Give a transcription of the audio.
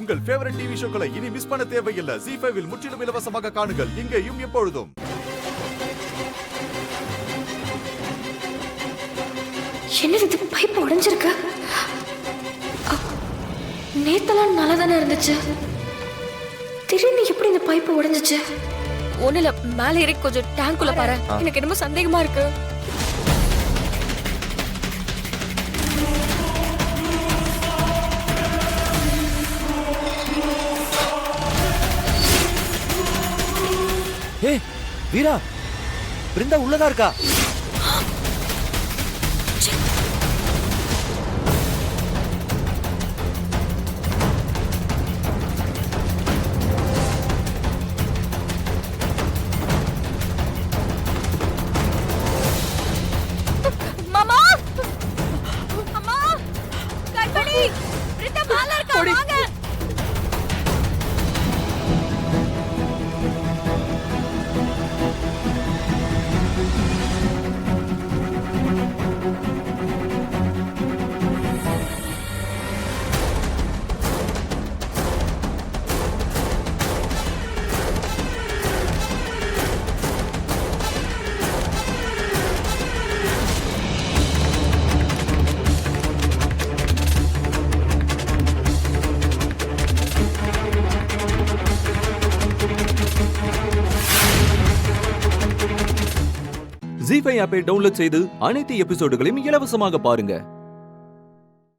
உங்கள் favourite TV ஷோக்களை இனி miss பண்ண தேவையில்லை. ZEE5 இல் முற்றிலும் இலவசமாக காணுங்கள். இங்கேயும் எப்பொழுதும். என்னது இது? பைப் உடைஞ்சிருக்கு. நேத்தெல்லாம் நல்லா தானே இருந்துச்சு. திடீர்னு எப்படி இந்த பைப்பு உடைஞ்சிச்சு? ஒண்ணுல மேல ஏறி கொஞ்சம் டேங்க்குள்ள பாரு. எனக்கு என்னமோ சந்தேகமா இருக்கு. ஏய் வீரா, பிருந்தா உள்ளதா இருக்கா? மாமா, அம்மா, கண்மணி, பிருந்தா மேல இருக்கா, வாங்க. ZEE5 ஆப்பை டவுன்லோட் செய்து அனைத்து எபிசோடுகளையும் இலவசமாக பாருங்க.